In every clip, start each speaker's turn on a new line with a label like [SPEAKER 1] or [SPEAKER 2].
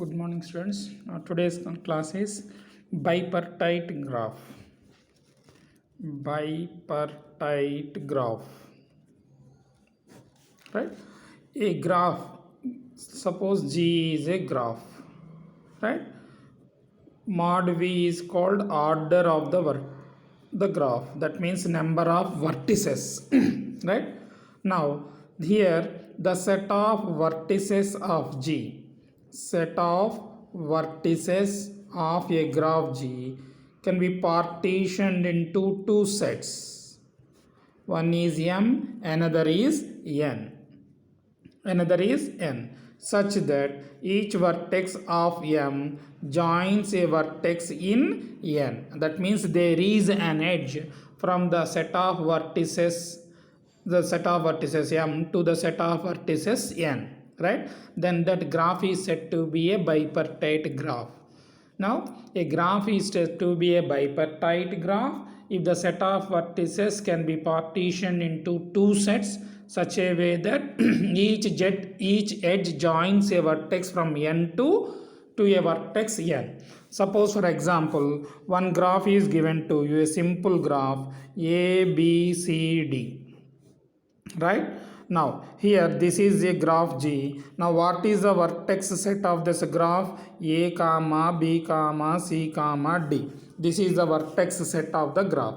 [SPEAKER 1] Good morning, students. Today's class is bipartite graph. Bipartite graph, right? A graph. Suppose G is a graph, right? Mod V is called order of the graph. That means number of vertices, right? Now here the set of vertices of G, set of vertices of a graph G can be partitioned into two sets. One is M, another is N. Another is N, such that each vertex of M joins a vertex in N. That means there is an edge from the set of vertices, M to the set of vertices N, right? Then that graph is said to be a bipartite graph. Now, a graph is said to be a bipartite graph if the set of vertices can be partitioned into two sets such a way that each edge joins a vertex from N to a vertex N. Suppose, for example, one graph is given to you, a simple graph A, B, C, D, right? Now here this is a graph G. Now what is the vertex set of this graph? A comma B comma C comma D. This is the vertex set of the graph.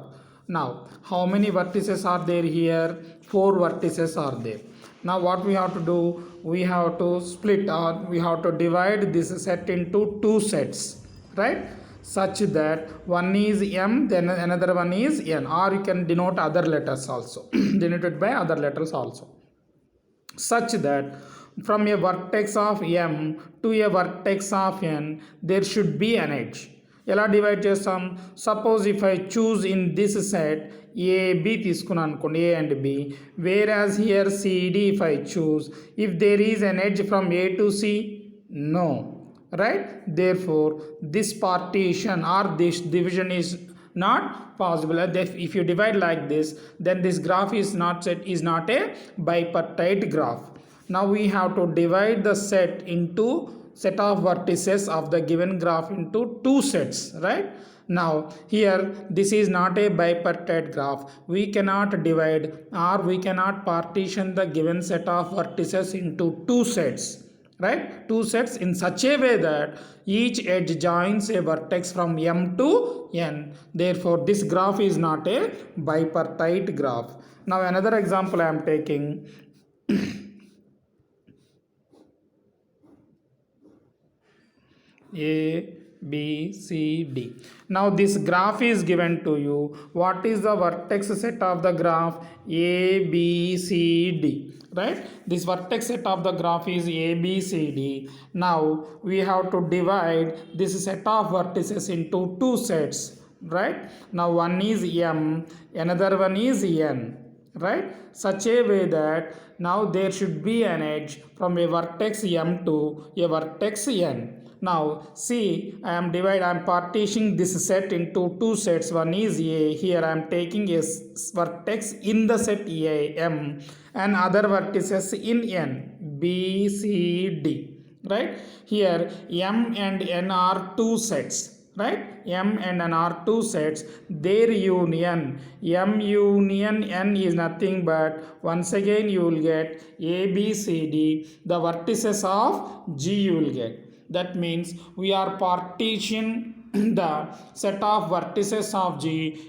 [SPEAKER 1] Now how many vertices are there here? 4 vertices are there. Now what we have to do? We have to split, or we have to divide this set into two sets, right? Such that one is M, then another one is N, or you can denote other letters also, denoted by other letters also, such that from a vertex of M to a vertex of N there should be an edge. ఎలా divide చేస్తాం? Suppose if I choose in this set AB తీసుకున్నాను అనుకోండి, A and B, whereas here CD if I choose, if there is an edge from A to C, no, right? Therefore this partition or this division is not possible. If you divide like this, then this graph is not a bipartite graph. Now we have to divide the set of vertices of the given graph into two sets, right? Now here this is not a bipartite graph. We cannot divide or we cannot partition the given set of vertices into two sets, right? Two sets in such a way that each edge joins a vertex from M to N. Therefore this graph is not a bipartite graph. Now another example I am taking. A, B, C, D. Now this graph is given to you. What is the vertex set of the graph? A, B, C, D, right? This vertex set of the graph is A, B, C, D. Now we have to divide this set of vertices into two sets, right? Now one is M, another one is N, right? Such a way that now there should be an edge from a vertex M to a vertex N. Now see, I am partitioning this set into two sets. One is A. Here I am taking a vertex in the set A, M, and other vertices in N, B, C, D, right? Here M and N are two sets, right? M and N are two sets. Their union, M union N, is nothing but, once again you will get A, B, C, D, the vertices of G you will get. That means we are partitioning the set of vertices of G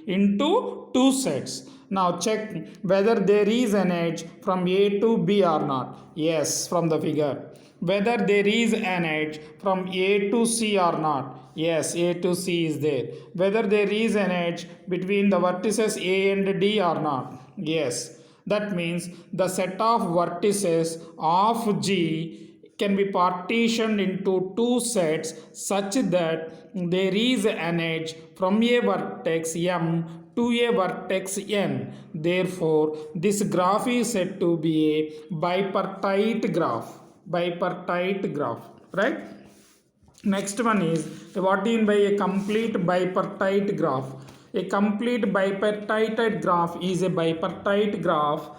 [SPEAKER 1] into two sets. Now check whether there is an edge from A to B or not. Yes, from the figure. Whether there is an edge from A to C or not. Yes, A to C is there. Whether there is an edge between the vertices A and D or not. Yes. That means the set of vertices of G can be partitioned into two sets such that there is an edge from a vertex M to a vertex N. Therefore this graph is said to be a bipartite graph. Bipartite graph, right? Next one is, what do you mean by a complete bipartite graph? A complete bipartite graph is a bipartite graph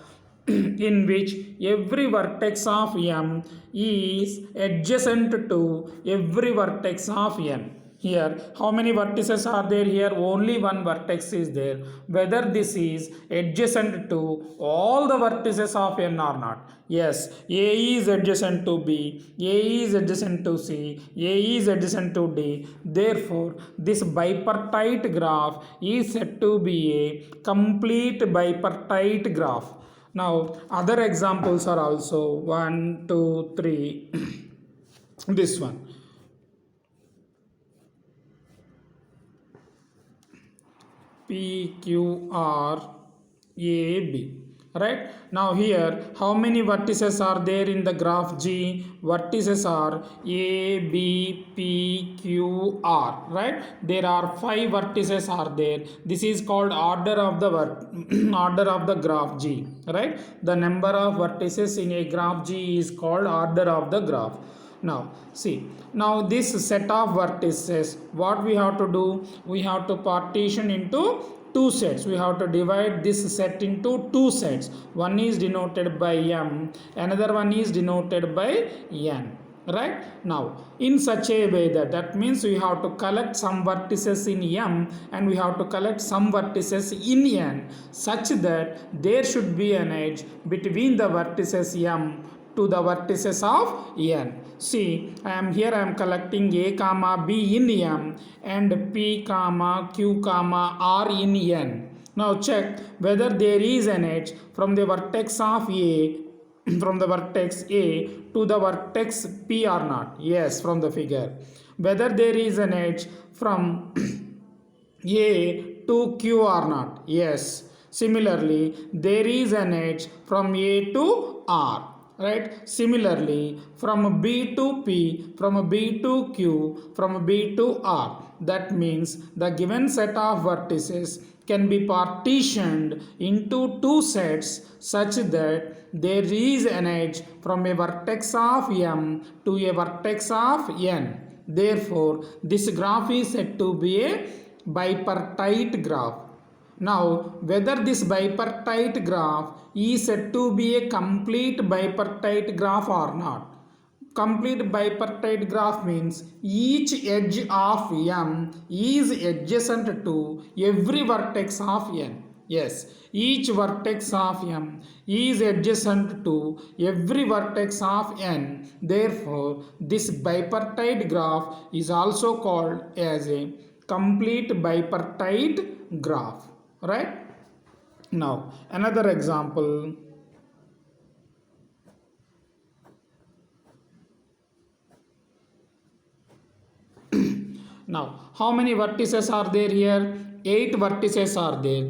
[SPEAKER 1] in which every vertex of M is adjacent to every vertex of N. Here, how many vertices are there? Here, only one vertex is there. Whether this is adjacent to all the vertices of N or not. Yes, A is adjacent to B, A is adjacent to C, A is adjacent to D. Therefore, this bipartite graph is said to be a complete bipartite graph. Now, other examples are also 1, 2, 3. This one. P, Q, R, A, B. Right? Now here, how many vertices are there in the graph G? Vertices are A, B, P, Q, R. Right? There are 5 vertices are there. This is called order of the order of the graph G. Right? The number of vertices in a graph G is called order of the graph. Now see, now this set of vertices, what we have to do? We have to partition into two sets. We have to divide this set into two sets. One is denoted by M, another one is denoted by N. Right? Now in such a way that means we have to collect some vertices in M and we have to collect some vertices in N, such that there should be an edge between the vertices M to the vertices of N. See, I am collecting A comma B in M and P comma Q comma R in N. Now check whether there is an edge from the vertex of A from the vertex A to the vertex P or not. Yes, from the figure. Whether there is an edge from A to Q or not. Yes. Similarly, there is an edge from A to R. Right? Similarly, from B to P, from B to Q, from B to R. That means the given set of vertices can be partitioned into two sets such that there is an edge from a vertex of M to a vertex of N. Therefore, this graph is said to be a bipartite graph. Now, whether this bipartite graph is said to be a complete bipartite graph or not. Complete bipartite graph means each edge of M is adjacent to every vertex of N. Yes, each vertex of M is adjacent to every vertex of N. Therefore, this bipartite graph is also called as a complete bipartite graph. Right? Now, another example. Now, how many vertices are there here? 8 vertices are there.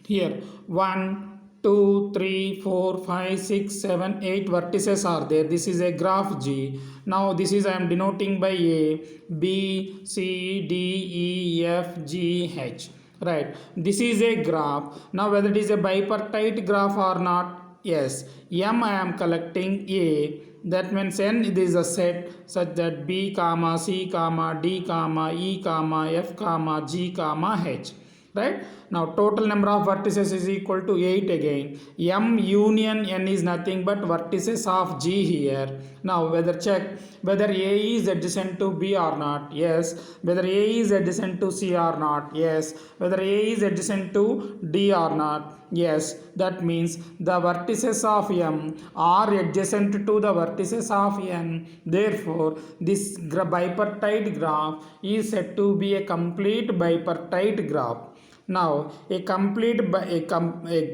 [SPEAKER 1] Here, 1, 2, 3, 4, 5, 6, 7, 8 vertices are there. This is a graph G. Now, this is I am denoting by A, B, C, D, E, F, G, H. Right? This is a graph. Now, whether it is a bipartite graph or not? Yes. M I am collecting A. That means N it is a set such that B comma C comma D comma E comma F comma G comma H. Right? Now total number of vertices is equal to 8 again. M union N is nothing but vertices of G here. Now whether check whether A is adjacent to B or not. Yes. Whether A is adjacent to C or not. Yes. Whether A is adjacent to D or not. Yes. That means the vertices of M are adjacent to the vertices of N. Therefore, this bipartite graph is said to be a complete bipartite graph. Now, a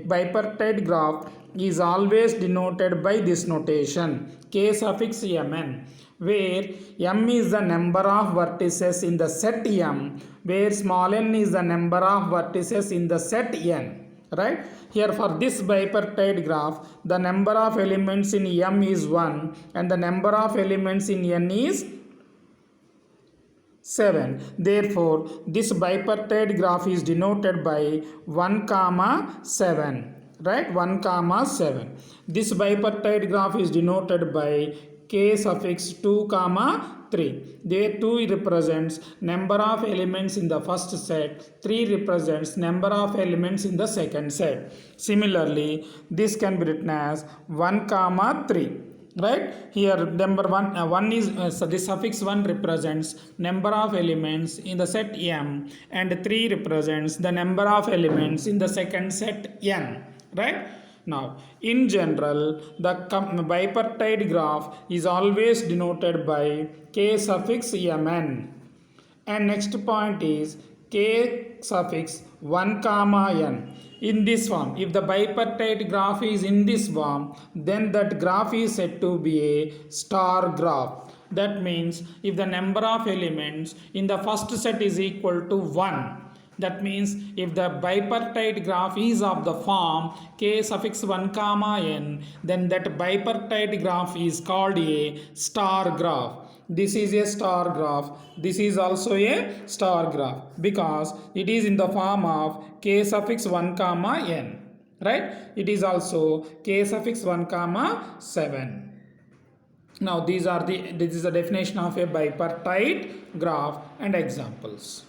[SPEAKER 1] bipartite graph is always denoted by this notation, K suffix Mn, where M is the number of vertices in the set M, where small n is the number of vertices in the set N. Right? Here for this bipartite graph, the number of elements in M is 1 and the number of elements in N is 7. Therefore, this bipartite graph is denoted by 1 comma 7. Right? 1 comma 7. This bipartite graph is denoted by k suffix 2 comma 3. There 2 represents number of elements in the first set, 3 represents number of elements in the second set. Similarly, this can be written as 1 comma 3. Right here, number 1 is so the suffix 1 represents number of elements in the set m, and 3 represents the number of elements in the second set n. Right now, in general, the bipartite graph is always denoted by k suffix mn. And next point is k suffix 1 comma n. In this form, if the bipartite graph is in this form, then that graph is said to be a star graph. That means if the number of elements in the first set is equal to 1, that means if the bipartite graph is of the form k suffix 1 comma n, then that bipartite graph is called a star graph. This is a star graph. This is also a star graph because it is in the form of k suffix 1 comma n. Right? It is also k suffix 1 comma 7. Now this is the definition of a bipartite graph and examples.